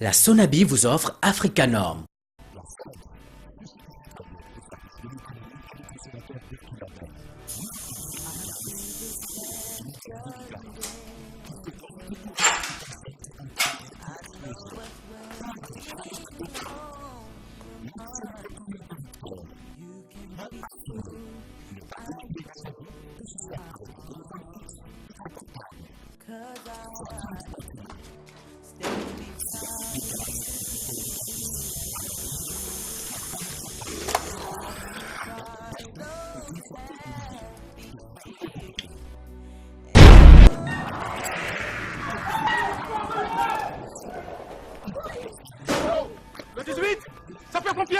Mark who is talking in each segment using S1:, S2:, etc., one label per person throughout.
S1: La Sonabi vous offre Africanorm.
S2: Le 18, sapeur-pompier.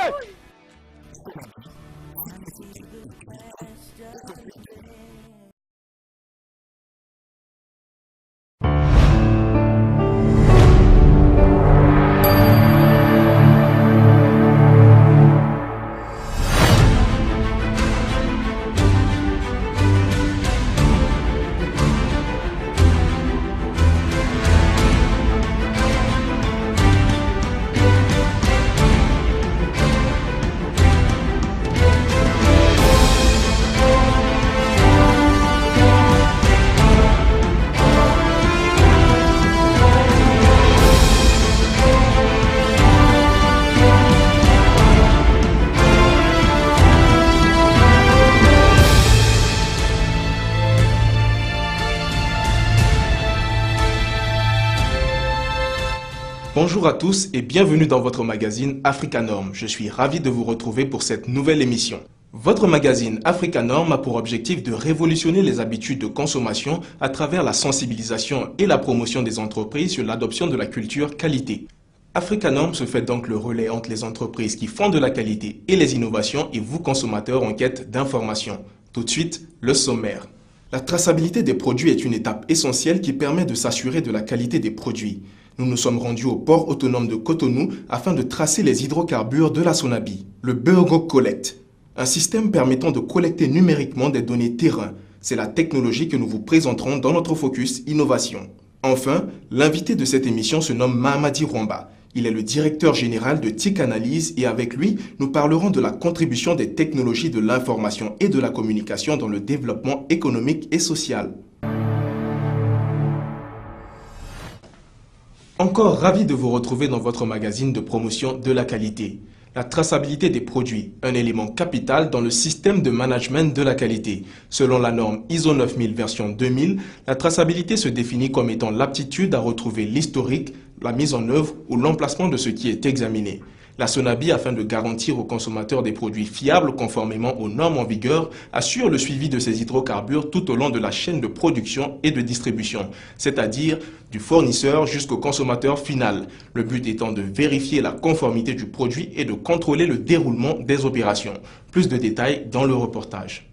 S3: Bonjour à tous et bienvenue dans votre magazine Africanorm. Je suis ravi de vous retrouver pour cette nouvelle émission. Votre magazine Africanorm a pour objectif de révolutionner les habitudes de consommation à travers la sensibilisation et la promotion des entreprises sur l'adoption de la culture qualité. Africanorm se fait donc le relais entre les entreprises qui font de la qualité et les innovations et vous consommateurs en quête d'informations. Tout de suite, le sommaire. La traçabilité des produits est une étape essentielle qui permet de s'assurer de la qualité des produits. Nous nous sommes rendus au port autonome de Cotonou afin de tracer les hydrocarbures de la Sonabi, le Burgo Collect, un système permettant de collecter numériquement des données terrain. C'est la technologie que nous vous présenterons dans notre focus innovation. Enfin, l'invité de cette émission se nomme Mahamadi Rwamba. Il est le directeur général de TIC Analyse et avec lui, nous parlerons de la contribution des technologies de l'information et de la communication dans le développement économique et social. Encore ravi de vous retrouver dans votre magazine de promotion de la qualité. La traçabilité des produits, un élément capital dans le système de management de la qualité. Selon la norme ISO 9000 version 2000, la traçabilité se définit comme étant l'aptitude à retrouver l'historique, la mise en œuvre ou l'emplacement de ce qui est examiné. La Sonabi, afin de garantir aux consommateurs des produits fiables conformément aux normes en vigueur, assure le suivi de ces hydrocarbures tout au long de la chaîne de production et de distribution, c'est-à-dire du fournisseur jusqu'au consommateur final. Le but étant de vérifier la conformité du produit et de contrôler le déroulement des opérations. Plus de détails dans le reportage.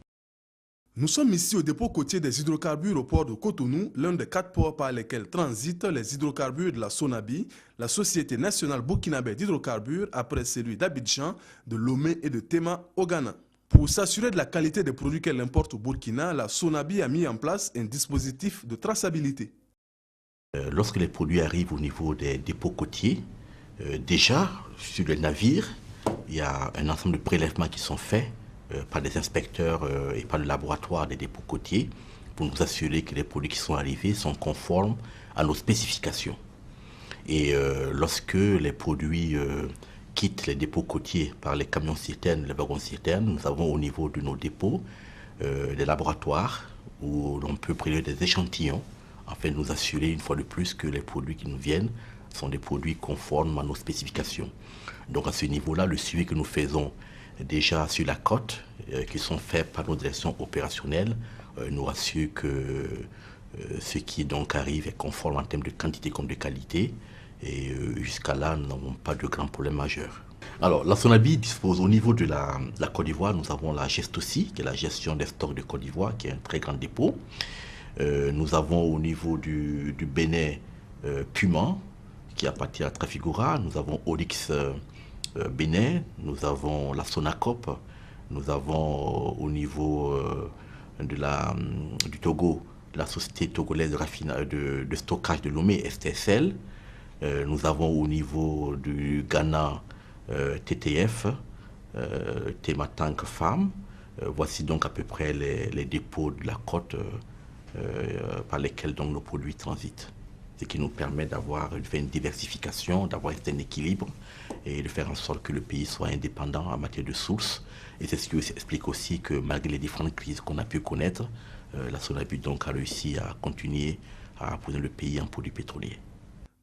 S4: Nous sommes ici au dépôt côtier des hydrocarbures au port de Cotonou, l'un des 4 ports par lesquels transitent les hydrocarbures de la Sonabi, la Société nationale burkinabé d'hydrocarbures, après celui d'Abidjan, de Lomé et de Tema au Ghana. Pour s'assurer de la qualité des produits qu'elle importe au Burkina, la Sonabi a mis en place un dispositif de traçabilité.
S5: Lorsque les produits arrivent au niveau des dépôts côtiers, déjà sur les navires, il y a un ensemble de prélèvements qui sont faits par des inspecteurs et par le laboratoire des dépôts côtiers pour nous assurer que les produits qui sont arrivés sont conformes à nos spécifications. Et lorsque les produits quittent les dépôts côtiers par les camions-citernes, les wagons-citernes, nous avons au niveau de nos dépôts des laboratoires où l'on peut prélever des échantillons afin de nous assurer une fois de plus que les produits qui nous viennent sont des produits conformes à nos spécifications. Donc à ce niveau-là, le suivi que nous faisons déjà sur la côte, qui sont faits par nos directions opérationnelles, nous rassure que ce qui donc arrive est conforme en termes de quantité comme de qualité. Et jusqu'à là, nous n'avons pas de grands problèmes majeurs. Alors, la Sonabi dispose au niveau de la Côte d'Ivoire, nous avons la GESTOSI, qui est la gestion des stocks de Côte d'Ivoire, qui est un très grand dépôt. Nous avons au niveau du Bénin Puma, qui appartient à Trafigura. Nous avons Olix Bénin, nous avons la Sonacop, nous avons au niveau du Togo, la société togolaise de stockage de Lomé, STSL. Nous avons au niveau du Ghana TTF, Tematank Farm. Voici donc à peu près les dépôts de la côte par lesquels donc nos produits transitent. Ce qui nous permet d'avoir une diversification, d'avoir un équilibre et de faire en sorte que le pays soit indépendant en matière de sources. Et c'est ce qui explique aussi que malgré les différentes crises qu'on a pu connaître, la Sonabi donc a réussi à continuer à approvisionner le pays en produits pétroliers.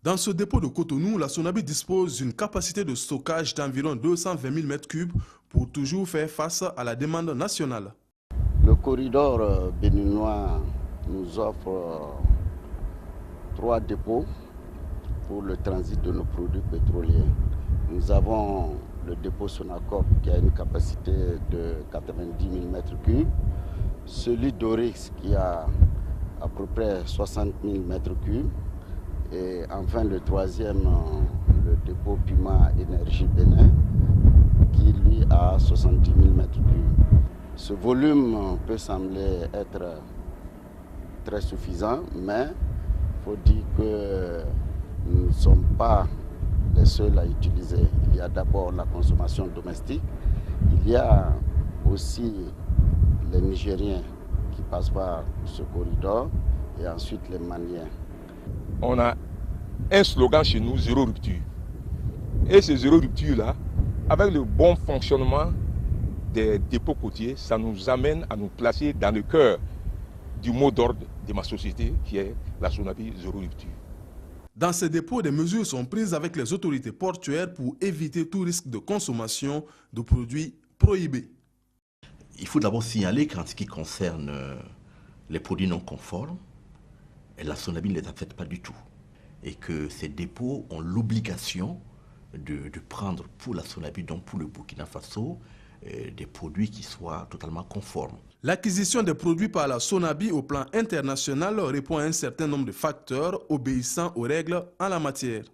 S4: Dans ce dépôt de Cotonou, la Sonabi dispose d'une capacité de stockage d'environ 220 000 m3 pour toujours faire face à la demande nationale.
S6: Le corridor béninois nous offre 3 dépôts pour le transit de nos produits pétroliers. Nous avons le dépôt Sonacop qui a une capacité de 90 000 m3, celui d'Orix qui a à peu près 60 000 m3, et enfin le troisième, le dépôt Pima Énergie Bénin, qui lui a 70 000 m3. Ce volume peut sembler être très suffisant, mais il faut dire que nous ne sommes pas les seuls à utiliser. Il y a d'abord la consommation domestique, il y a aussi les Nigériens qui passent par ce corridor et ensuite les Maliens.
S2: On a un slogan chez nous, zéro rupture. Et ce zéro rupture-là, avec le bon fonctionnement des dépôts côtiers, ça nous amène à nous placer dans le cœur du mot d'ordre de ma société qui est la Sonabi zéro rupture.
S4: Dans ces dépôts, des mesures sont prises avec les autorités portuaires pour éviter tout risque de consommation de produits prohibés.
S5: Il faut d'abord signaler qu'en ce qui concerne les produits non conformes, la Sonabi ne les affecte pas du tout. Et que ces dépôts ont l'obligation de prendre pour la Sonabi, donc pour le Burkina Faso, des produits qui soient totalement conformes.
S4: L'acquisition des produits par la Sonabi au plan international répond à un certain nombre de facteurs obéissant aux règles en la matière.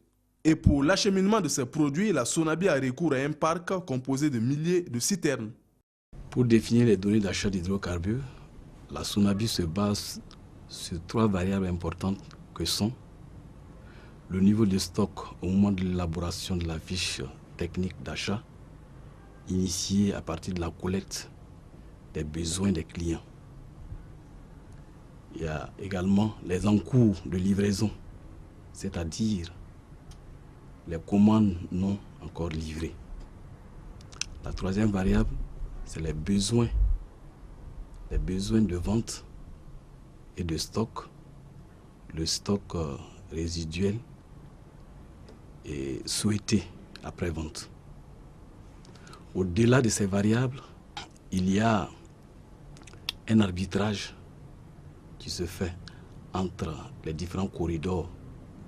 S4: Et pour l'acheminement de ces produits, la Sonabi a recours à un parc composé de milliers de citernes.
S7: Pour définir les données d'achat d'hydrocarbures, la Sonabi se base sur 3 variables importantes que sont le niveau de stock au moment de l'élaboration de la fiche technique d'achat, initiée à partir de la collecte des besoins des clients. Il y a également les encours de livraison, c'est-à-dire les commandes non encore livrées. La 3e variable, c'est les besoins de vente et de stock, le stock résiduel et souhaité après vente. Au-delà de ces variables, il y a un arbitrage qui se fait entre les différents corridors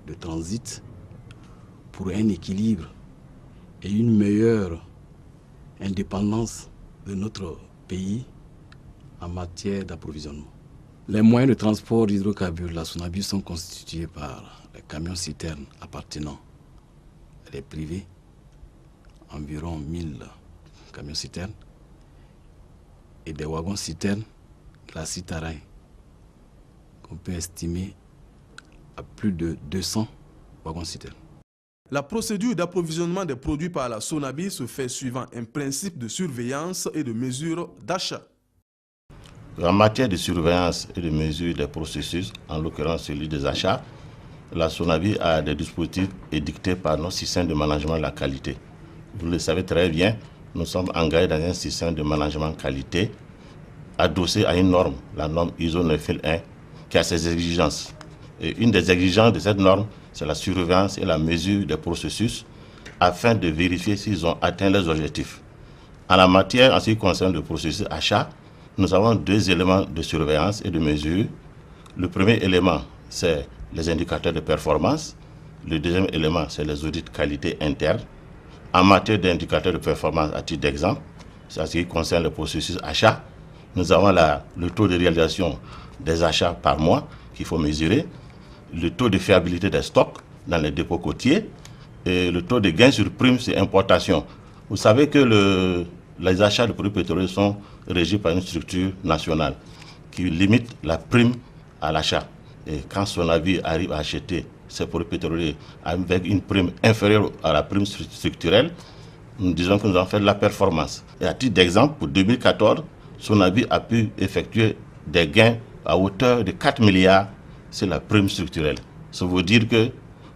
S7: de transit pour un équilibre et une meilleure indépendance de notre pays en matière d'approvisionnement. Les moyens de transport d'hydrocarbures de la Sonabi sont constitués par les camions-citernes appartenant à des privés, environ 1000 camions-citernes, et des wagons-citernes, la Citarain, qu'on peut estimer à plus de 200 wagons-citernes.
S4: La procédure d'approvisionnement des produits par la Sonabi se fait suivant un principe de surveillance et de mesure d'achat.
S8: En matière de surveillance et de mesure des processus, en l'occurrence celui des achats, la Sonabi a des dispositifs édictés par notre système de management de la qualité. Vous le savez très bien, nous sommes engagés dans un système de management qualité adossé à une norme, la norme ISO 9001, qui a ses exigences. Et une des exigences de cette norme, c'est la surveillance et la mesure des processus afin de vérifier s'ils ont atteint leurs objectifs. En la matière, en ce qui concerne le processus achat, nous avons 2 éléments de surveillance et de mesure. Le premier élément, c'est les indicateurs de performance. Le deuxième élément, c'est les audits de qualité interne. En matière d'indicateurs de performance, à titre d'exemple, c'est en ce qui concerne le processus achat, nous avons le taux de réalisation des achats par mois qu'il faut mesurer, le taux de fiabilité des stocks dans les dépôts côtiers et le taux de gain sur prime sur importation. Vous savez que les achats de produits pétroliers sont régis par une structure nationale qui limite la prime à l'achat. Et quand Sonabi arrive à acheter ces produits pétroliers avec une prime inférieure à la prime structurelle, nous disons que nous avons fait de la performance. Et à titre d'exemple, pour 2014, Sonabi a pu effectuer des gains à hauteur de 4 milliards sur la prime structurelle. Ça veut dire que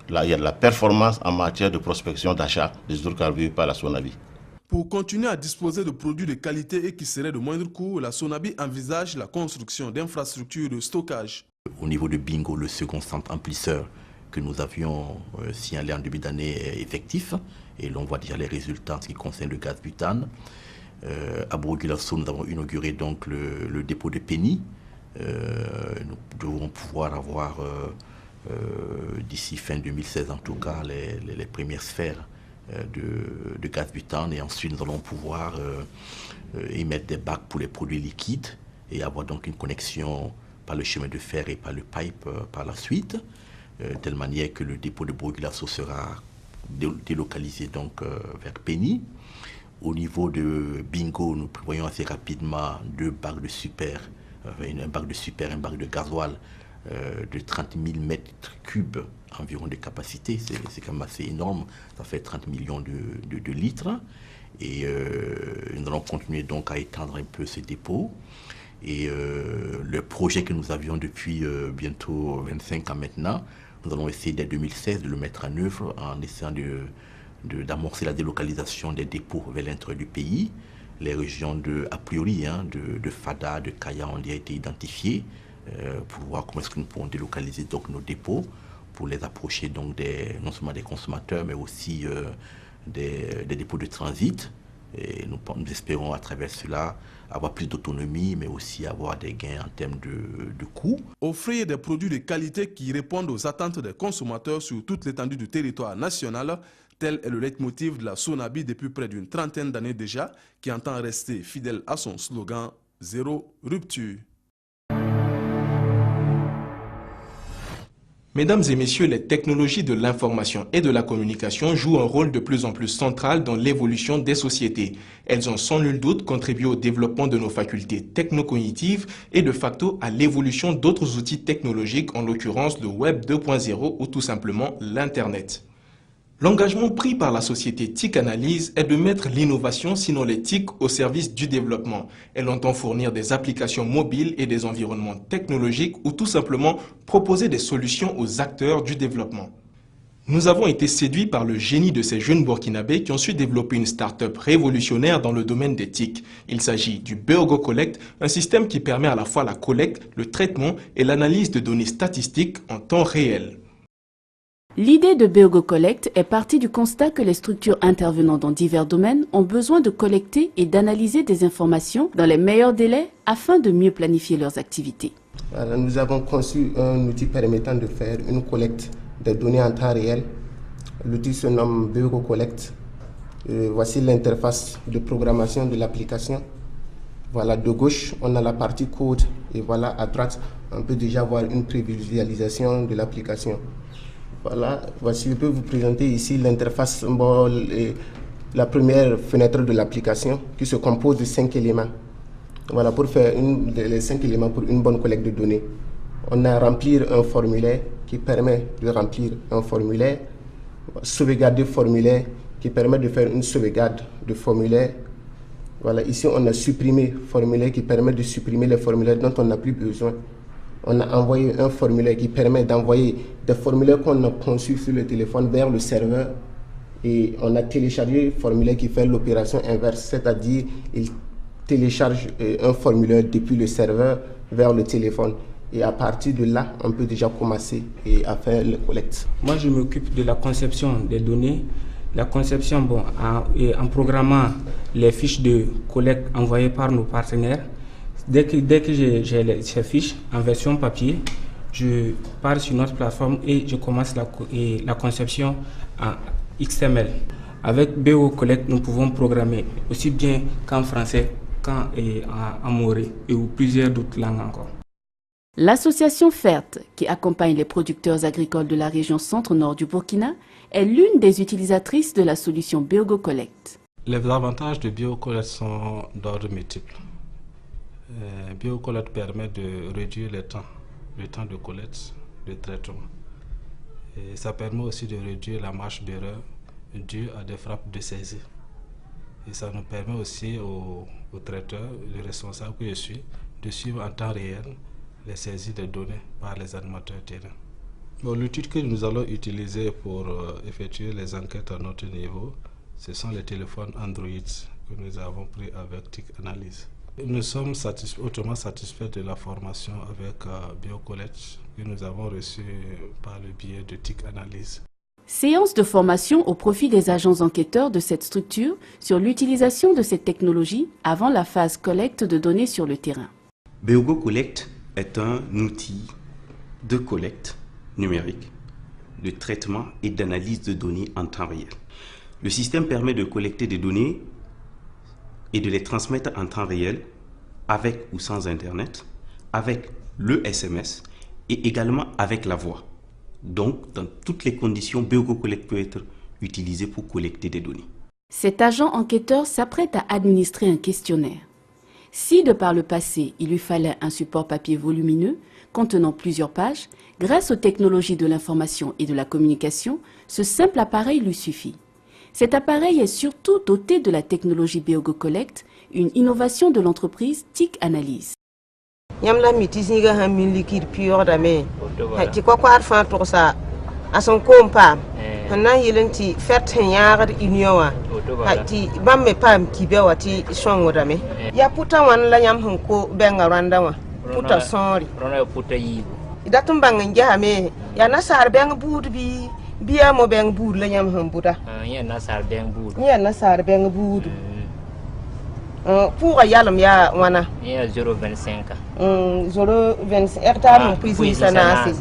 S8: là, il y a de la performance en matière de prospection d'achat des hydrocarbures par la Sonabi.
S4: Pour continuer à disposer de produits de qualité et qui seraient de moindre coût, la Sonabi envisage la construction d'infrastructures de stockage.
S5: Au niveau de Bingo, le second centre amplisseur que nous avions signalé en début d'année est effectif et l'on voit déjà les résultats en ce qui concerne le gaz butane. À Bourg-Gulasso, nous avons inauguré donc le dépôt de Penny. Nous devons pouvoir avoir d'ici fin 2016 en tout cas les premières sphères de gaz butane, et ensuite nous allons pouvoir émettre des bacs pour les produits liquides et avoir donc une connexion par le chemin de fer et par le pipe par la suite, de telle manière que le dépôt de Bourg-Gulasso sera délocalisé donc vers Penny. Au niveau de Bingo, nous prévoyons assez rapidement deux bacs de super, un bac de super, un bac de gasoil de 30 000 mètres cubes environ de capacité. C'est quand même assez énorme, ça fait 30 millions de litres. Et nous allons continuer donc à étendre un peu ces dépôts. Et le projet que nous avions depuis bientôt 25 ans maintenant, nous allons essayer dès 2016 de le mettre en œuvre en essayant d'amorcer la délocalisation des dépôts vers l'intérieur du pays. Les régions a priori de Fada, de Kaya ont déjà été identifiées pour voir comment est-ce que nous pourrons délocaliser donc nos dépôts pour les approcher donc non seulement des consommateurs mais aussi des dépôts de transit. Et nous espérons à travers cela avoir plus d'autonomie, mais aussi avoir des gains en termes de coûts.
S4: Offrir des produits de qualité qui répondent aux attentes des consommateurs sur toute l'étendue du territoire national, tel est le leitmotiv de la Sonabi depuis près d'une trentaine d'années déjà, qui entend rester fidèle à son slogan « Zéro rupture ».
S3: Mesdames et messieurs, les technologies de l'information et de la communication jouent un rôle de plus en plus central dans l'évolution des sociétés. Elles ont sans nul doute contribué au développement de nos facultés techno-cognitives et de facto à l'évolution d'autres outils technologiques, en l'occurrence le Web 2.0 ou tout simplement l'Internet. L'engagement pris par la société TIC Analyse est de mettre l'innovation, sinon les TIC, au service du développement. Elle entend fournir des applications mobiles et des environnements technologiques ou tout simplement proposer des solutions aux acteurs du développement. Nous avons été séduits par le génie de ces jeunes Burkinabés qui ont su développer une start-up révolutionnaire dans le domaine des TIC. Il s'agit du Beogo Collect, un système qui permet à la fois la collecte, le traitement et l'analyse de données statistiques en temps réel.
S9: L'idée de Beogo Collect est partie du constat que les structures intervenant dans divers domaines ont besoin de collecter et d'analyser des informations dans les meilleurs délais afin de mieux planifier leurs activités.
S10: Alors, nous avons conçu un outil permettant de faire une collecte des données en temps réel. L'outil se nomme Beogo Collect. Voici l'interface de programmation de l'application. Voilà, de gauche, on a la partie code et voilà, à droite, on peut déjà voir une prévisualisation de l'application. Voilà, voici, je peux vous présenter ici l'interface symbole et la première fenêtre de l'application qui se compose de 5 éléments. Voilà, pour faire les 5 éléments pour une bonne collecte de données. On a remplir un formulaire qui permet de remplir un formulaire, sauvegarder formulaire qui permet de faire une sauvegarde de formulaire. Voilà, ici on a supprimé formulaire qui permet de supprimer les formulaires dont on n'a plus besoin. On a envoyé un formulaire qui permet d'envoyer des formulaires qu'on a conçus sur le téléphone vers le serveur. Et on a téléchargé un formulaire qui fait l'opération inverse, c'est-à-dire il télécharge un formulaire depuis le serveur vers le téléphone. Et à partir de là, on peut déjà commencer à faire le collecte.
S11: Moi, je m'occupe de la conception des données. La conception, en programmant les fiches de collecte envoyées par nos partenaires. Dès que j'ai ces fiches en version papier, je pars sur notre plateforme et je commence la conception en XML. Avec Beogo Collect, nous pouvons programmer aussi bien qu'en français qu'en maoré ou plusieurs d'autres langues encore.
S9: L'association FERT, qui accompagne les producteurs agricoles de la région centre-nord du Burkina, est l'une des utilisatrices de la solution Beogo Collect.
S12: Les avantages de Beogo Collect sont d'ordre multiple. Beogo Collect permet de réduire le temps de collecte, de traitement. Et ça permet aussi de réduire la marge d'erreur due à des frappes de saisie. Et ça nous permet aussi aux traiteurs, les responsables que je suis, de suivre en temps réel les saisies de données par les animateurs terrain. Bon, l'outil que nous allons utiliser pour effectuer les enquêtes à notre niveau, ce sont les téléphones Android que nous avons pris avec TIC Analyse. Nous sommes hautement satisfaits de la formation avec BioCollect que nous avons reçue par le biais de TIC Analyse.
S9: Séance de formation au profit des agents enquêteurs de cette structure sur l'utilisation de cette technologie avant la phase collecte de données sur le terrain.
S13: BioCollect est un outil de collecte numérique, de traitement et d'analyse de données en temps réel. Le système permet de collecter des données et de les transmettre en temps réel avec ou sans Internet, avec le SMS et également avec la voix. Donc, dans toutes les conditions, BioCollect peut être utilisé pour collecter des données.
S9: Cet agent enquêteur s'apprête à administrer un questionnaire. Si de par le passé, il lui fallait un support papier volumineux contenant plusieurs pages, grâce aux technologies de l'information et de la communication, ce simple appareil lui suffit. Cet appareil est surtout doté de la technologie BioCollect, une innovation de l'entreprise TIC Analyse.
S14: Yamla mitisiga hamin liquide pure dame. Ti kwa kwar fa to sa ason kompa. Hanan yelenti fet yaar uniowa. Ti bamme pam kibewa ti songo dame. Ya puta wan la yam hanko benga randa wa. Puta sorry.
S15: Rona puta yibu.
S14: Idatum bangen jahame ya nasar beng bud bi biya mo beng bud la yam han buta.
S15: Ya nasar beng bud.
S14: Ya nasar beng bud. Pour yalam ya wana.
S15: Ya 0,25.
S14: 0,25 hectares puis sanasi.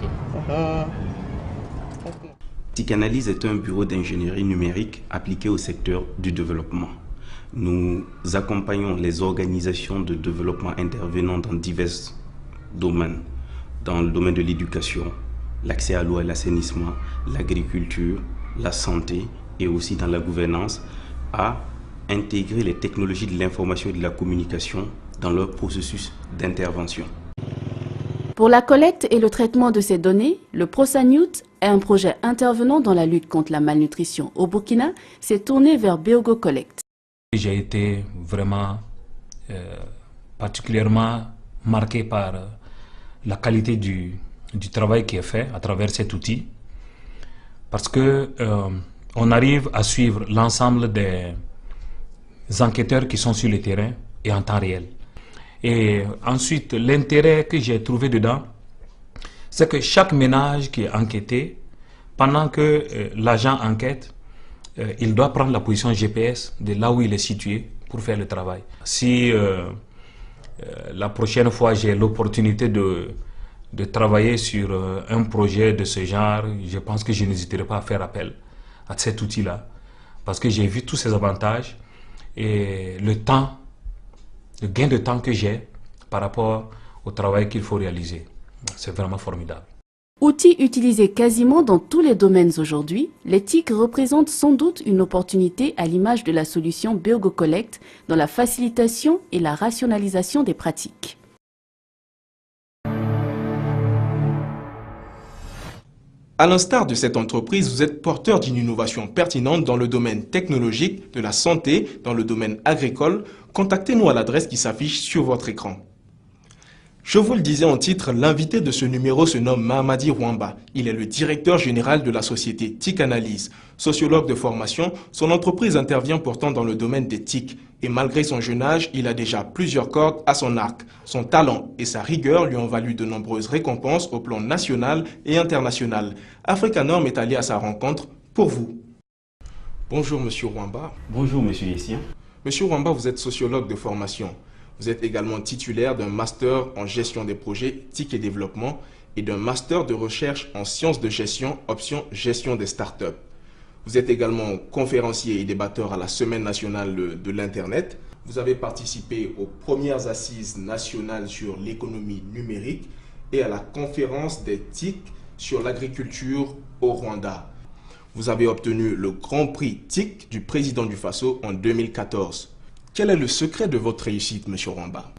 S13: TIC Analyse est un bureau d'ingénierie numérique appliqué au secteur du développement. Nous accompagnons les organisations de développement intervenant dans divers domaines, dans le domaine de l'éducation, l'accès à l'eau et l'assainissement, l'agriculture, la santé et aussi dans la gouvernance, à intégrer les technologies de l'information et de la communication dans leur processus d'intervention.
S9: Pour la collecte et le traitement de ces données, le ProSanute est un projet intervenant dans la lutte contre la malnutrition au Burkina, s'est tourné vers BioCollect.
S16: J'ai été vraiment particulièrement marqué par la qualité du travail qui est fait à travers cet outil, parce que on arrive à suivre l'ensemble des enquêteurs qui sont sur le terrain et en temps réel. Et ensuite, l'intérêt que j'ai trouvé dedans, c'est que chaque ménage qui est enquêté, pendant que l'agent enquête, il doit prendre la position GPS de là où il est situé pour faire le travail. Si la prochaine fois j'ai l'opportunité de travailler sur un projet de ce genre, je pense que je n'hésiterai pas à faire appel à cet outil-là, parce que j'ai vu tous ses avantages et le gain de temps que j'ai par rapport au travail qu'il faut réaliser. C'est vraiment formidable.
S9: Outil utilisé quasiment dans tous les domaines aujourd'hui, les TIC représentent sans doute une opportunité à l'image de la solution BioCollect dans la facilitation et la rationalisation des pratiques.
S3: À l'instar de cette entreprise, vous êtes porteur d'une innovation pertinente dans le domaine technologique, de la santé, dans le domaine agricole. Contactez-nous à l'adresse qui s'affiche sur votre écran. Je vous le disais en titre, l'invité de ce numéro se nomme Mahamadi Rwamba. Il est le directeur général de la société TIC Analyse. Sociologue de formation, son entreprise intervient pourtant dans le domaine des TIC. Et malgré son jeune âge, il a déjà plusieurs cordes à son arc. Son talent et sa rigueur lui ont valu de nombreuses récompenses au plan national et international. Africanorm est allé à sa rencontre pour vous. Bonjour Monsieur Rwamba.
S13: Bonjour Monsieur Yessien.
S3: Monsieur Rwamba, vous êtes sociologue de formation. Vous êtes également titulaire d'un master en gestion des projets TIC et développement et d'un master de recherche en sciences de gestion, option gestion des startups. Vous êtes également conférencier et débatteur à la Semaine nationale de l'Internet. Vous avez participé aux premières assises nationales sur l'économie numérique et à la conférence des TIC sur l'agriculture au Rwanda. Vous avez obtenu le Grand Prix TIC du président du Faso en 2014. Quel est le secret de votre réussite, M. Rwamba?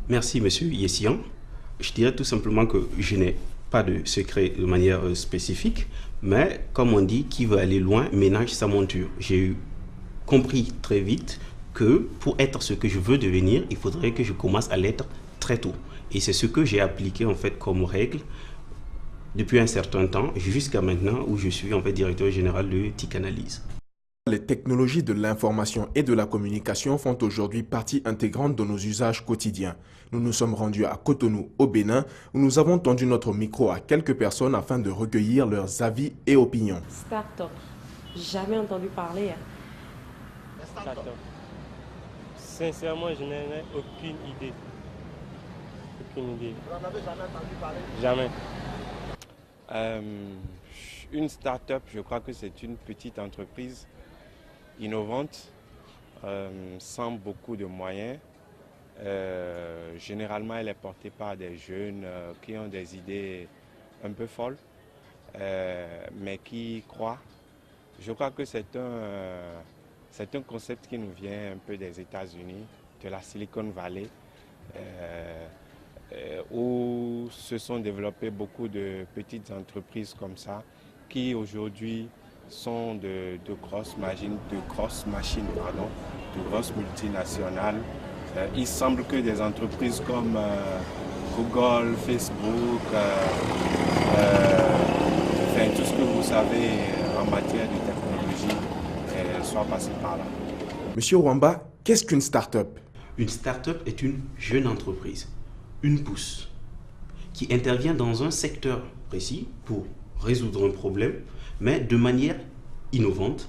S13: Merci, M. Yessian. Je dirais tout simplement que je n'ai pas de secret de manière spécifique, Mais comme on dit, qui veut aller loin ménage sa monture. J'ai compris très vite que pour être ce que je veux devenir, il faudrait que je commence à l'être très tôt. Et c'est ce que j'ai appliqué en fait comme règle depuis un certain temps, jusqu'à maintenant où je suis en fait directeur général de TIC Analyse.
S3: Les technologies de l'information et de la communication font aujourd'hui partie intégrante de nos usages quotidiens. Nous nous sommes rendus à Cotonou, au Bénin, où nous avons tendu notre micro à quelques personnes afin de recueillir leurs avis et opinions.
S17: Start-up. Jamais entendu parler.
S18: Start-up. Sincèrement, je n'en ai aucune idée. Aucune idée. Vous n'en avez jamais entendu parler? Jamais. Une start-up, je crois que c'est une petite entreprise innovante, sans beaucoup de moyens. Généralement, elle est portée par des jeunes qui ont des idées un peu folles, mais qui croient. Je crois que c'est un concept qui nous vient un peu des États-Unis, de la Silicon Valley, où se sont développées beaucoup de petites entreprises comme ça, qui aujourd'hui sont de grosses machines, de grosses multinationales. Il semble que des entreprises comme Google, Facebook, enfin, tout ce que vous savez en matière de technologie soient passées par là.
S3: Monsieur Rwamba, qu'est-ce qu'une start-up?
S13: Une start-up est une jeune entreprise, une pousse, qui intervient dans un secteur précis pour résoudre un problème, mais de manière innovante,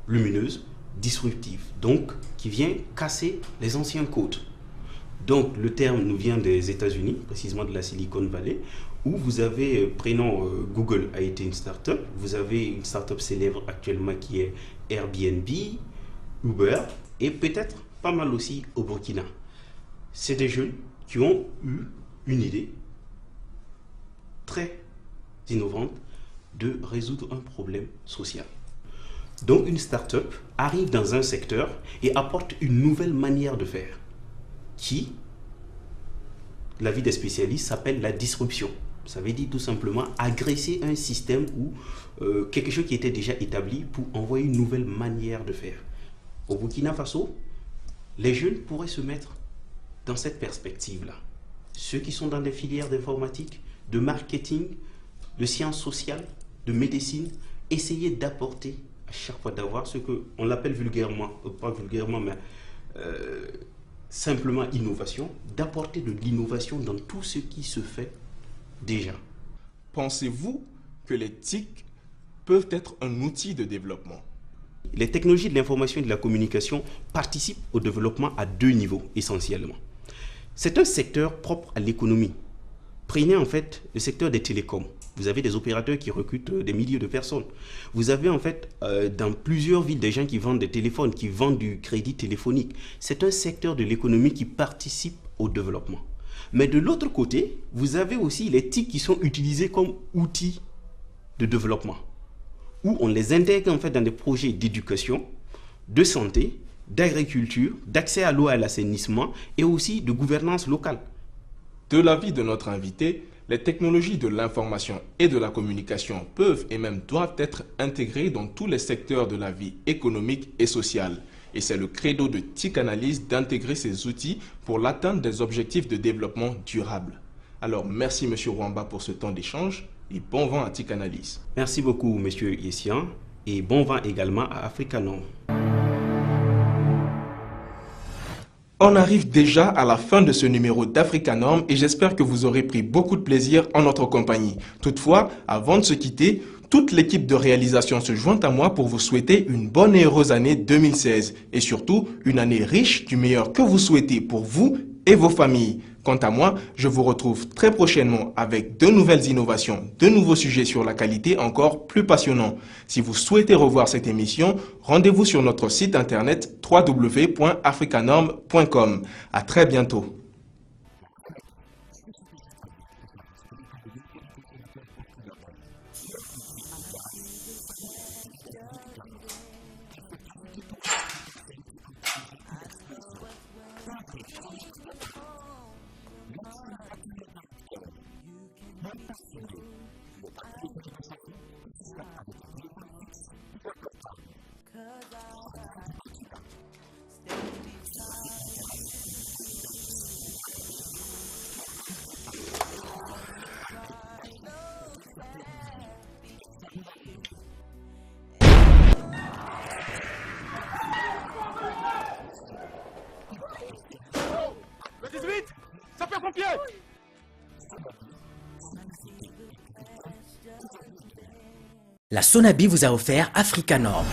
S13: lumineuse, disruptive, donc qui vient casser les anciens codes. Donc le terme nous vient des États-Unis, précisément de la Silicon Valley, où vous avez, prenons Google a été une start-up, vous avez une start-up célèbre actuellement qui est Airbnb, Uber, et peut-être pas mal aussi au Burkina. C'est des jeunes qui ont eu une idée très innovante de résoudre un problème social. Donc une start-up arrive dans un secteur et apporte une nouvelle manière de faire qui, l'avis des spécialistes, s'appelle la disruption. Ça veut dire tout simplement agresser un système ou quelque chose qui était déjà établi pour envoyer une nouvelle manière de faire. Au Burkina Faso, les jeunes pourraient se mettre dans cette perspective-là. Ceux qui sont dans des filières d'informatique, de marketing, de sciences sociales, de médecine, essayer d'apporter à chaque fois d'avoir ce qu'on l'appelle vulgairement, pas vulgairement, mais simplement innovation, d'apporter de l'innovation dans tout ce qui se fait déjà.
S3: Pensez-vous que les TIC peuvent être un outil de développement?
S13: Les technologies de l'information et de la communication participent au développement à deux niveaux essentiellement. C'est un secteur propre à l'économie. Prenez en fait le secteur des télécoms. Vous avez des opérateurs qui recrutent des milliers de personnes. Vous avez en fait dans plusieurs villes des gens qui vendent des téléphones, qui vendent du crédit téléphonique. C'est un secteur de l'économie qui participe au développement. Mais de l'autre côté, vous avez aussi les TIC qui sont utilisés comme outils de développement, où on les intègre en fait dans des projets d'éducation, de santé, d'agriculture, d'accès à l'eau et à l'assainissement et aussi de gouvernance locale.
S3: De l'avis de notre invité, les technologies de l'information et de la communication peuvent et même doivent être intégrées dans tous les secteurs de la vie économique et sociale. Et c'est le credo de TIC Analyse d'intégrer ces outils pour l'atteinte des objectifs de développement durable. Alors merci M. Rwamba pour ce temps d'échange et bon vent à TIC Analyse.
S13: Merci beaucoup M. Yessian et bon vent également à Africa Norm.
S3: On arrive déjà à la fin de ce numéro d'Africa Norm et j'espère que vous aurez pris beaucoup de plaisir en notre compagnie. Toutefois, avant de se quitter, toute l'équipe de réalisation se joint à moi pour vous souhaiter une bonne et heureuse année 2016 et surtout une année riche du meilleur que vous souhaitez pour vous et vos familles. Quant à moi, je vous retrouve très prochainement avec de nouvelles innovations, de nouveaux sujets sur la qualité encore plus passionnants. Si vous souhaitez revoir cette émission, rendez-vous sur notre site internet www.africanorm.com. À très bientôt.
S19: You can be
S1: la Sonabi vous a offert Africa Norm.